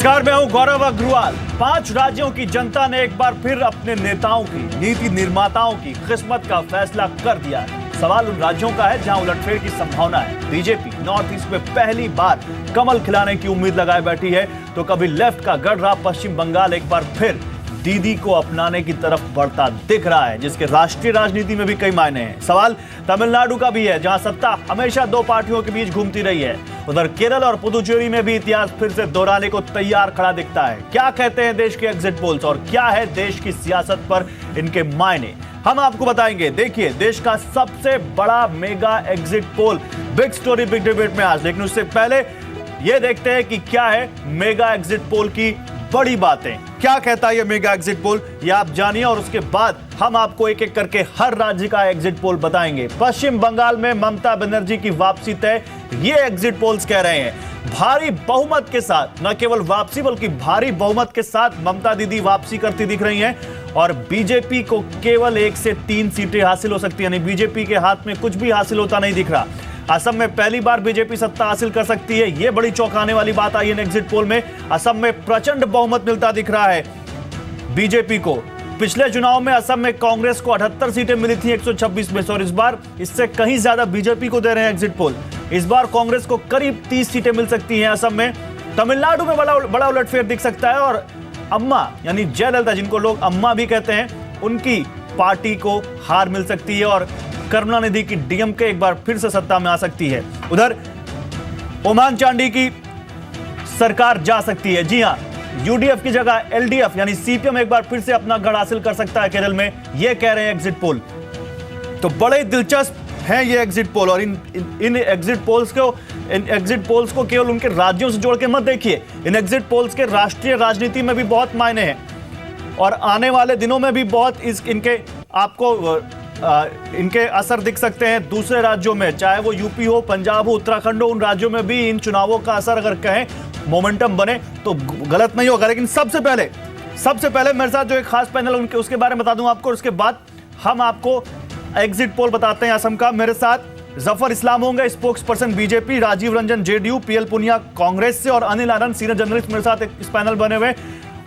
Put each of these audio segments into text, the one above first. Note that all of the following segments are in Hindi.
नमस्कार, मैं हूं गौरव अग्रवाल। 5 राज्यों की जनता ने एक बार फिर अपने नेताओं की, नीति निर्माताओं की किस्मत का फैसला कर दिया है। सवाल उन राज्यों का है जहां उलटफेर की संभावना है। बीजेपी नॉर्थ ईस्ट में पहली बार कमल खिलाने की उम्मीद लगाए बैठी है, तो कभी लेफ्ट का गढ़ रहा पश्चिम बंगाल एक बार फिर दीदी को अपनाने की तरफ बढ़ता दिख रहा है, जिसके राष्ट्रीय राजनीति में भी कई मायने हैं। सवाल तमिलनाडु का भी है, जहां सत्ता हमेशा 2 पार्टियों के बीच घूमती रही है। उधर केरल और पुदुचेरी में भी इतिहास फिर से दोहराने को तैयार खड़ा दिखता है। क्या कहते हैं देश के एग्जिट पोल्स और क्या है देश की सियासत पर इनके मायने, हम आपको बताएंगे। देखिए, देश का सबसे बड़ा mega exit poll big story big debate में आज, लेकिन उससे पहले यह देखते हैं कि क्या है मेगा एग्जिट पोल की बड़ी बातें। क्या कहता है ये मेगा एग्जिट पोल, ये आप जानिए और उसके बाद हम आपको एक एक करके हर राज्य का एग्जिट पोल बताएंगे। पश्चिम बंगाल में ममता बनर्जी की वापसी तय, ये एग्जिट पोल्स कह रहे हैं। भारी बहुमत के साथ, न केवल वापसी बल्कि भारी बहुमत के साथ ममता दीदी वापसी करती दिख रही हैं और बीजेपी को केवल 1 से 3 सीटें हासिल हो सकती है। यानी बीजेपी के हाथ में कुछ भी हासिल होता नहीं दिख रहा। असम में पहली बार बीजेपी सत्ता हासिल कर सकती है, यह बड़ी चौंकाने वाली बात आई है एग्जिट पोल में। असम में प्रचंड बहुमत मिलता दिख रहा है बीजेपी को। पिछले चुनाव में असम में कांग्रेस को 78 सीटें मिली थी 126 में, और इस बार इससे कहीं ज्यादा बीजेपी को दे रहे हैं एग्जिट पोल। इस बार कांग्रेस को करीब 30 सीटें मिल सकती हैं असम में। तमिलनाडु में बड़ा उलटफेर दिख सकता है और अम्मा यानी जयललिता, जिनको लोग अम्मा भी कहते हैं, उनकी पार्टी को हार मिल सकती है और करुणानिधि की डीएमके एक बार फिर से सत्ता में आ सकती है। उधर ओमान चांडी की सरकार जा सकती है। जी हां, यूडीएफ की जगह एलडीएफ यानी सीपीएम एक बार फिर से अपना गढ़ हासिल कर सकता है केरल में, यह कह रहे हैं एग्जिट पोल। तो बड़े दिलचस्प हैं ये एग्जिट पोल और इन एग्जिट पोल्स को केवल उनके राज्यों से जोड़ के मत देखिए। इन एग्जिट पोल्स के राष्ट्रीय राजनीति में भी बहुत मायने हैं और आने वाले दिनों में भी बहुत इनके आपको इनके असर दिख सकते हैं दूसरे राज्यों में, चाहे वो यूपी हो, पंजाब हो, उत्तराखंड हो। उन राज्यों में भी इन चुनावों का असर अगर कहें मोमेंटम बने तो गलत नहीं होगा। लेकिन सबसे पहले मेरे साथ जो एक खास पैनल उनके उसके बारे में बता दूं आपको, और उसके बाद हम आपको एग्जिट पोल बताते हैं असम का। मेरे साथ जफर इस्लाम होंगे, spokesperson BJP, Rajiv Ranjan JDU, PL Punia Congress से और अनिल आनंद सीनियर जर्नलिस्ट मेरे साथ इस पैनल बने हुए।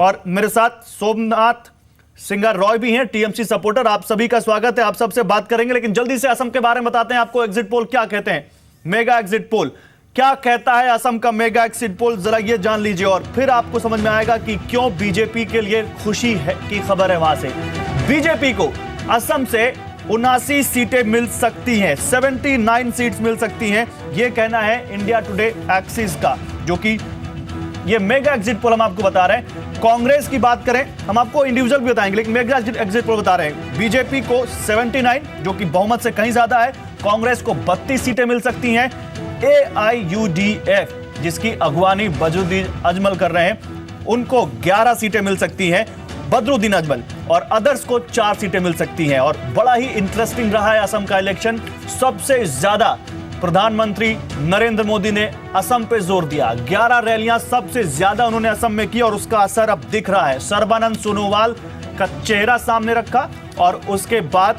और मेरे साथ सोमनाथ सिंगर रॉय भी हैं, टीएमसी सपोर्टर। आप सभी का स्वागत है, आप सबसे बात करेंगे। लेकिन जल्दी से असम के बारे में बताते हैं आपको एग्जिट पोल क्या कहते हैं। मेगा एग्जिट पोल क्या कहता है असम का मेगा एग्जिट पोल, जरा ये जान लीजिए और फिर आपको समझ में आएगा कि क्यों बीजेपी के लिए खुशी है की खबर है। वहां से बीजेपी को असम से 79 सीटें मिल सकती हैं, 79 सीट्स मिल सकती हैं, यह कहना है इंडिया टुडे एक्सिस का, जो कि ये मेगा एग्जिट पोल हम आपको बता रहे हैं। कांग्रेस की बात करें, हम आपको इंडिविजुअल भी बताएंगे, लेकिन मेगा एग्जिट पोल बता रहे हैं। बीजेपी को 79, जो कि बहुमत से कहीं ज्यादा है। कांग्रेस को 32 सीटें मिल सकती हैं। AIUDF, जिसकी अगवानी बदरुद्दीन अजमल कर रहे हैं, उनको 11 सीटें मिल सकती हैं, बदरुद्दीन अजमल, और अदर्स को 4 सीटें मिल सकती हैं। और बड़ा ही इंटरेस्टिंग रहा है असम का इलेक्शन। सबसे ज्यादा प्रधानमंत्री नरेंद्र मोदी ने असम पे जोर दिया। 11 रैलियां सबसे ज्यादा उन्होंने असम में की और उसका असर अब दिख रहा है। सर्बानंद सोनोवाल का चेहरा सामने रखा और उसके बाद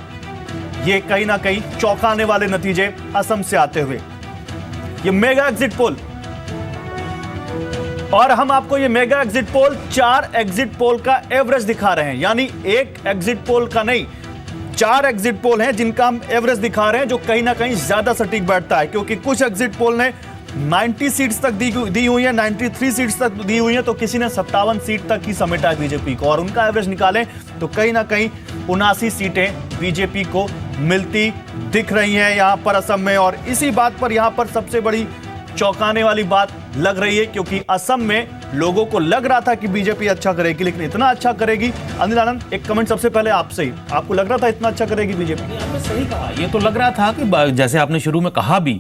ये कहीं ना कहीं चौंकाने वाले नतीजे असम से आते हुए। ये मेगा एग्जिट पोल, और हम आपको ये mega exit poll 4 exit poll का एवरेज दिखा रहे हैं। यानी एक एग्जिट पोल का नहीं, 4 एग्जिट पोल हैं जिनका हम एवरेज दिखा रहे हैं, जो कहीं ना कहीं ज्यादा सटीक बैठता है। क्योंकि कुछ एग्जिट पोल ने 90 सीट्स तक दी हुई है, 93 सीट्स तक दी हुई है, तो किसी ने 57 सीट तक ही समेटा है बीजेपी को, और उनका एवरेज निकालें तो कहीं ना कहीं 79 सीटें बीजेपी को मिलती दिख रही हैं यहां पर असम में। और इसी बात पर यहां पर सबसे बड़ी चौंकाने वाली बात लग रही है, क्योंकि असम में लोगों को लग रहा था कि बीजेपी अच्छा करेगी, लेकिन इतना अच्छा करेगी। अनिल आनंद, एक कमेंट सबसे पहले आपसे ही, आपको लग रहा था इतना अच्छा करेगी बीजेपी? आपने सही कहा, ये तो लग रहा था कि जैसे आपने शुरू में कहा भी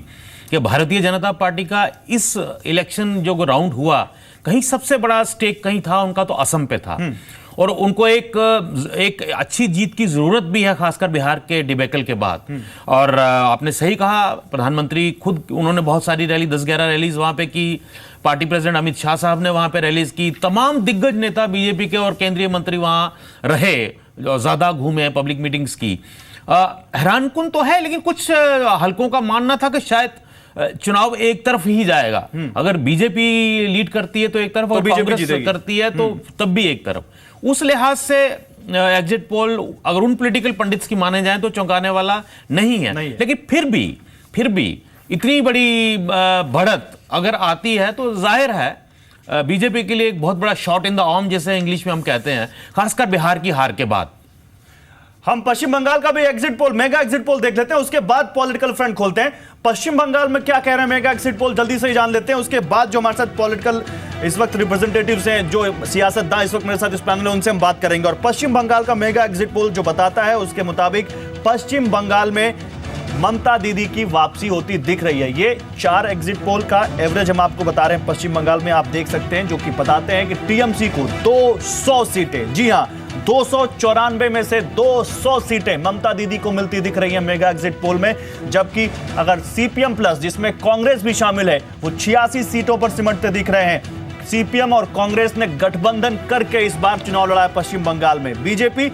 कि भारतीय जनता पार्टी का इस इलेक्शन जो राउंड हुआ, कहीं सबसे बड़ा स्टेक कहीं था उनका तो असम पे था, और उनको एक अच्छी जीत की जरूरत भी है, खासकर बिहार के डिबेकल के बाद। और आपने सही कहा, प्रधानमंत्री खुद उन्होंने बहुत सारी रैली, 10-11 रैलीज वहां पे की। पार्टी प्रेसिडेंट अमित शाह साहब ने वहां पे रैलीज की। तमाम दिग्गज नेता बीजेपी के और केंद्रीय मंत्री वहां रहे, ज्यादा घूमे, पब्लिक मीटिंग्स की। हैरानकुन तो है, लेकिन कुछ हलकों का मानना था कि शायद चुनाव एक तरफ ही जाएगा। अगर बीजेपी लीड करती है तो एक तरफ, और कांग्रेस करती है तो तब भी एक तरफ। उस लिहाज से एग्जिट पोल अगर उन पॉलिटिकल पंडित्स की माने जाए तो चौंकाने वाला नहीं है। लेकिन फिर भी इतनी बड़ी बढ़त अगर आती है तो जाहिर है बीजेपी के लिए एक बहुत बड़ा शॉट इन द आर्म, जैसे इंग्लिश में हम कहते हैं, खासकर बिहार की हार के बाद। हम पश्चिम बंगाल का भी exit poll, mega exit poll देख लेते हैं, उसके बाद पॉलिटिकल फ्रंट खोलते हैं। पश्चिम बंगाल में क्या कह रहे हैं मेगा एग्जिट पोल, जल्दी से ही जान लेते हैं। उसके बाद जो हमारे साथ पॉलिटिकल इस वक्त रिप्रेजेंटेटिव्स हैं, जो सियासतदान इस वक्त मेरे साथ इस पैनल में, उनसे हम बात करेंगे। और पश्चिम बंगाल का मेगा एग्जिट पोल जो बताता है, उसके मुताबिक पश्चिम बंगाल में ममता दीदी की वापसी होती दिख रही है। ये 4 एग्जिट पोल का एवरेज हम आपको बता रहे हैं पश्चिम बंगाल में, आप देख सकते हैं, जो कि बताते हैं कि टीएमसी को 200 सीटें, जी हां 294 में से 200 सीटें ममता दीदी को मिलती दिख रही है मेगा एग्जिट पोल में। जबकि अगर सीपीएम प्लस, जिसमें कांग्रेस भी शामिल है, वो 86 सीटों पर सिमटते दिख रहे हैं। सीपीएम और कांग्रेस ने गठबंधन करके इस बार चुनाव लड़ा है पश्चिम बंगाल में। बीजेपी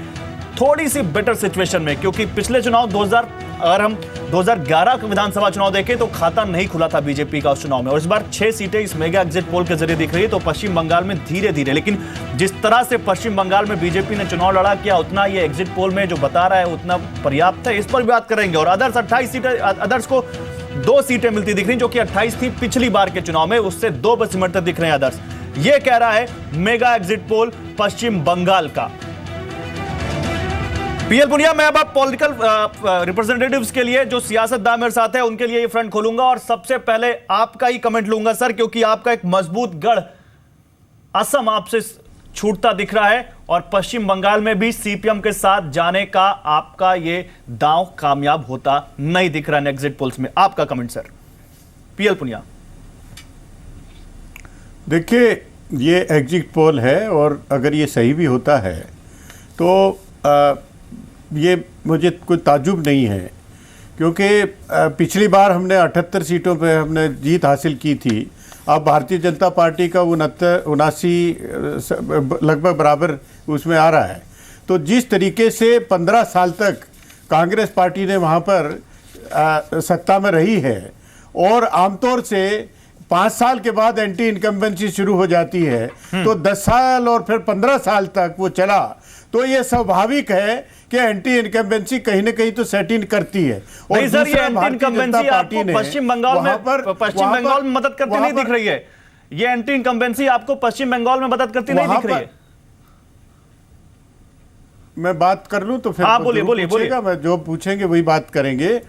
थोड़ी सी बेटर सिचुएशन में, क्योंकि पिछले चुनाव अगर हम 2011 का विधानसभा चुनाव देखें तो खाता नहीं खुला था बीजेपी का उस चुनाव में, और इस बार 6 सीटें इस मेगा एग्जिट पोल के जरिए दिख रही है। तो पश्चिम बंगाल में धीरे धीरे, लेकिन जिस तरह से पश्चिम बंगाल में बीजेपी ने चुनाव लड़ा, क्या उतना ये एग्जिट पोल में जो बता रहा है उतना पर्याप्त है, इस पर भी बात करेंगे। और अदर्स 28 सीटें, अदर्स को 2 सीटें मिलती दिख रही, जो कि 28 थी पिछली बार के चुनाव में, उससे 2 पर सिमटते दिख रहे हैं अदर्स। ये कह रहा है मेगा एग्जिट पोल पश्चिम बंगाल का। पीएल पुनिया, मैं अब पॉलिटिकल रिप्रेजेंटेटिव्स के लिए, जो सियासतदान मेरे साथ है, उनके लिए ये फ्रंट खोलूंगा और सबसे पहले आपका ही कमेंट लूंगा सर, क्योंकि आपका एक मजबूत गढ़ असम आपसे छूटता दिख रहा है और पश्चिम बंगाल में भी सीपीएम के साथ जाने का आपका ये दांव कामयाब होता नहीं दिख रहा है एग्जिट पोल्स में। आपका कमेंट सर, पीएल पुनिया। देखिए, ये एग्जिट पोल है और अगर ये सही भी होता है तो ये मुझे कोई ताज्जुब नहीं है, क्योंकि पिछली बार हमने 78 सीटों पे हमने जीत हासिल की थी। अब भारतीय जनता पार्टी का 79 लगभग बराबर उसमें आ रहा है। तो जिस तरीके से 15 साल तक कांग्रेस पार्टी ने वहाँ पर सत्ता में रही है, और आमतौर से 5 साल के बाद एंटी इनकम्बेंसी शुरू हो जाती है, तो 10 साल और फिर 15 साल तक वो चला, तो ये स्वाभाविक है कि एंटी इनकम्बेंसी कहीं ना कहीं तो सेट इन करती है। और नहीं सर, ये एंटी इनकम्बेंसी आपको पश्चिम बंगाल में मदद करती नहीं दिख रही है। ये एंटी इनकम्बेंसी आपको पश्चिम बंगाल में मदद करती नहीं दिख रही है। मैं बात कर लूं तो फिर हाँ, बोलिए। मैं जो पूछेंगे वही बात करेंगे।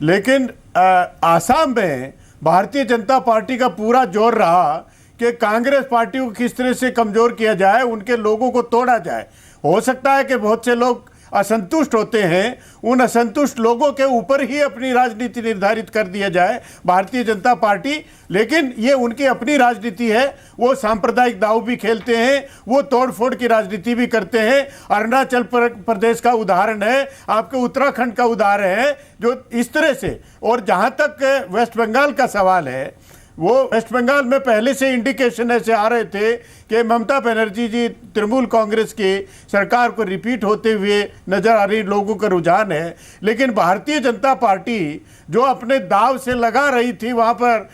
लेकिन आसाम में भारतीय जनता पार्टी का पूरा जोर रहा कि कांग्रेस पार्टी को किस तरह से कमजोर किया जाए, उनके लोगों को तोड़ा जाए। हो सकता है कि बहुत से लोग असंतुष्ट होते हैं, उन असंतुष्ट लोगों के ऊपर ही अपनी राजनीति निर्धारित कर दिया जाए भारतीय जनता पार्टी, लेकिन ये उनकी अपनी राजनीति है। वो सांप्रदायिक दाव भी खेलते हैं, वो तोड़फोड़ की राजनीति भी करते हैं। अरुणाचल प्रदेश का उदाहरण है, आपके उत्तराखंड का उदाहरण है, जो इस तरह से। और जहाँ तक वेस्ट बंगाल का सवाल है, वो वेस्ट बंगाल में पहले से इंडिकेशन ऐसे आ रहे थे कि ममता बनर्जी जी तृणमूल कांग्रेस की सरकार को रिपीट होते हुए नजर आ रही, लोगों का रुझान है। लेकिन भारतीय जनता पार्टी जो अपने दाव से लगा रही थी वहाँ पर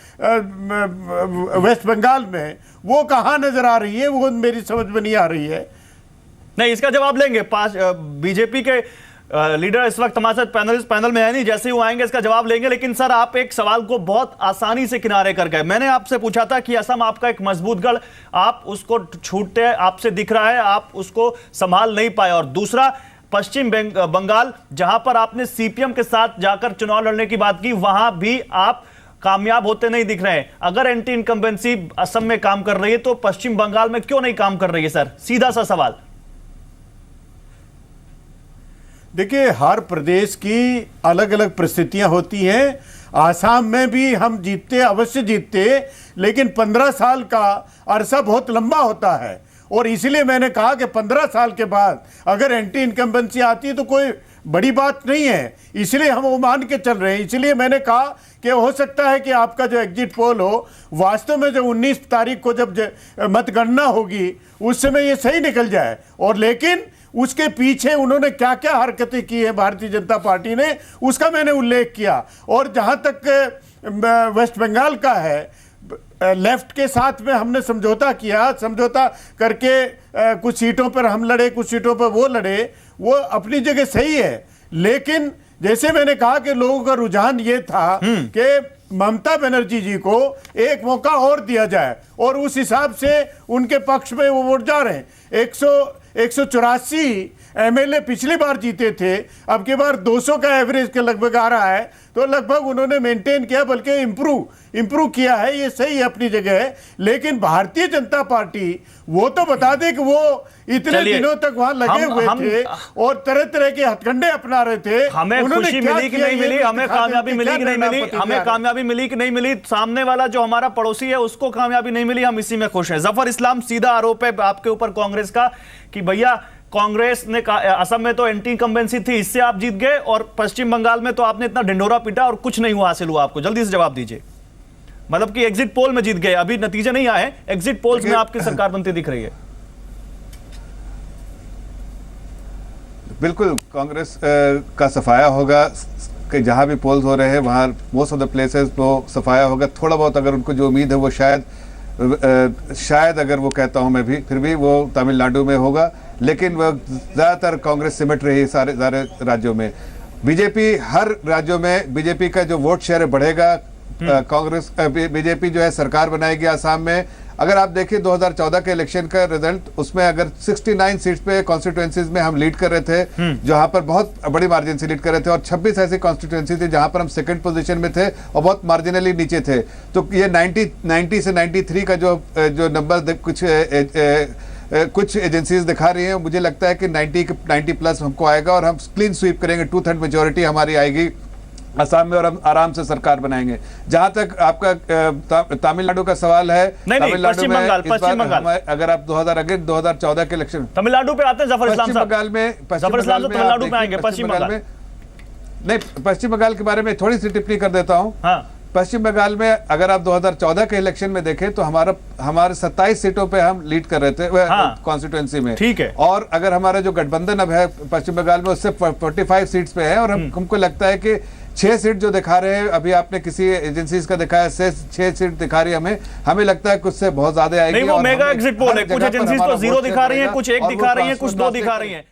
वेस्ट बंगाल में, वो कहाँ नजर आ रही है, वो मेरी समझ में नहीं आ रही है। नहीं, इसका जवाब लेंगे। बीजेपी के लीडर इस वक्त हमारे साथ पैनल में है नहीं, जैसे ही वो आएंगे इसका जवाब लेंगे। लेकिन सर, आप एक सवाल को बहुत आसानी से किनारे कर गए। मैंने आपसे पूछा था कि असम आपका एक मजबूत गढ़, आप उसको छूटते आपसे दिख रहा है, आप उसको संभाल नहीं पाए। और दूसरा, पश्चिम बंगाल, जहां पर आपने सीपीएम के साथ जाकर चुनाव लड़ने की बात की, वहां भी आप कामयाब होते नहीं दिख रहे हैं। अगर एंटी इनकम्बेंसी असम में काम कर रही है तो पश्चिम बंगाल में क्यों नहीं काम कर रही है सर? सीधा सा सवाल। देखिए, हर प्रदेश की अलग अलग परिस्थितियां होती हैं। आसाम में भी हम जीतते, अवश्य जीतते, लेकिन 15 साल का अरसा बहुत लंबा होता है। और इसलिए मैंने कहा कि 15 साल के बाद अगर एंटी इनकम्बेंसी आती है तो कोई बड़ी बात नहीं है, इसलिए हम वो मान के चल रहे हैं। इसलिए मैंने कहा कि हो सकता है कि आपका जो एग्जिट पोल हो, वास्तव में जो 19 तारीख को जब मतगणना होगी उस समय ये सही निकल जाए। और लेकिन उसके पीछे उन्होंने क्या क्या हरकतें की हैं भारतीय जनता पार्टी ने, उसका मैंने उल्लेख किया। और जहां तक वेस्ट बंगाल का है, लेफ्ट के साथ में हमने समझौता किया, समझौता करके कुछ सीटों पर हम लड़े, कुछ सीटों पर वो लड़े, वो अपनी जगह सही है। लेकिन जैसे मैंने कहा कि लोगों का रुझान ये था कि ममता बनर्जी जी को एक मौका और दिया जाए, और उस हिसाब से उनके पक्ष में वो वोट जा रहे हैं। 184 एमएलए पिछली बार जीते थे, अब की बार 200 का एवरेज के लगभग आ रहा है, तो लगभग उन्होंने मेंटेन किया, बल्कि इंप्रूव किया है, ये सही है अपनी जगह है। लेकिन भारतीय जनता पार्टी वो तो बता दे कि वो इतने दिनों तक वहां लगे हुए थे और तरह तरह के हथकंडे अपना रहे थे। हमें खुशी मिली कि नहीं मिली, हमें कामयाबी मिली कि नहीं मिली, हमें कामयाबी मिली कि नहीं मिली, सामने वाला जो हमारा पड़ोसी है उसको कामयाबी नहीं मिली, हम इसी में खुश हैं। जफर इस्लाम, सीधा आरोप है आपके ऊपर कांग्रेस का कि भैया कांग्रेस ने असम में तो एंटी इंकम्बेंसी थी, इससे आप जीत गए, और पश्चिम बंगाल में तो आपने इतना ढिंढोरा पीटा और कुछ नहीं हुआ, हासिल हुआ आपको। जल्दी से जवाब दीजिए। मतलब कि एग्जिट पोल में जीत गए, अभी नतीजे नहीं आए, एग्जिट पोल्स में आपकी सरकार बनती दिख रही है। बिल्कुल कांग्रेस का सफाया होगा कि जहां भी पोल्स हो रहे हैं वहां मोस्ट ऑफ द प्लेसेस वो सफाया होगा। थोड़ा बहुत अगर उनको जो उम्मीद है वो शायद अगर वो कहता हूं मैं भी, फिर भी वो तमिलनाडु में होगा, लेकिन वह ज़्यादातर कांग्रेस सिमट रही है सारे राज्यों में। बीजेपी हर राज्यों में बीजेपी का जो वोट शेयर बढ़ेगा, कांग्रेस बीजेपी जो है सरकार बनाएगी आसाम में। अगर आप देखिए 2014 के इलेक्शन का रिजल्ट, उसमें अगर 69 सीट्स पे कॉन्स्टिट्यूएंसीज में हम लीड कर रहे थे, जहां पर बहुत बड़ी मार्जिन से लीड कर रहे थे, और 26 ऐसी कॉन्स्टिट्यूएंसी थी जहां पर हम सेकंड पोजीशन में थे और बहुत मार्जिनली नीचे थे। तो ये 90 से 93 का जो नंबर कुछ एजेंसीज दिखा रही हैं, मुझे लगता है कि 90 प्लस हमको आएगा और हम क्लीन स्वीप करेंगे, 2/3 मेजोरिटी हमारी आएगी असम में और हम आराम से सरकार बनाएंगे। जहां तक आपका तमिलनाडु का सवाल है, तमिलनाडु में पश्चिम बंगाल अगर आप 2014 के इलेक्शन तमिलनाडु पे आते हैं जफर इस्लाम साहब, तमिलनाडु में आएंगे, पश्चिम बंगाल में नहीं। पश्चिम बंगाल के बारे में थोड़ी सी टिप्पणी कर देता हूं। पश्चिम बंगाल में अगर आप 2014 के इलेक्शन में देखें तो हमारे 27 सीटों पे हम लीड कर रहे थे कॉन्स्टिट्यूएंसी में, ठीक है। और अगर हमारा जो गठबंधन अब है पश्चिम बंगाल में उससे 45 सीट्स पे है, और हमको लगता है कि 6 सीट जो दिखा रहे हैं, अभी आपने किसी एजेंसीज का दिखाया 6 सीट दिखा रही है, हमें लगता है कुछ से बहुत ज्यादा आएगी। नहीं, वो मेगा एग्जिट पोल है, कुछ एजेंसीज तो 0 दिखा रही हैं, कुछ 1 दिखा रही हैं, कुछ 2 दिखा रही हैं।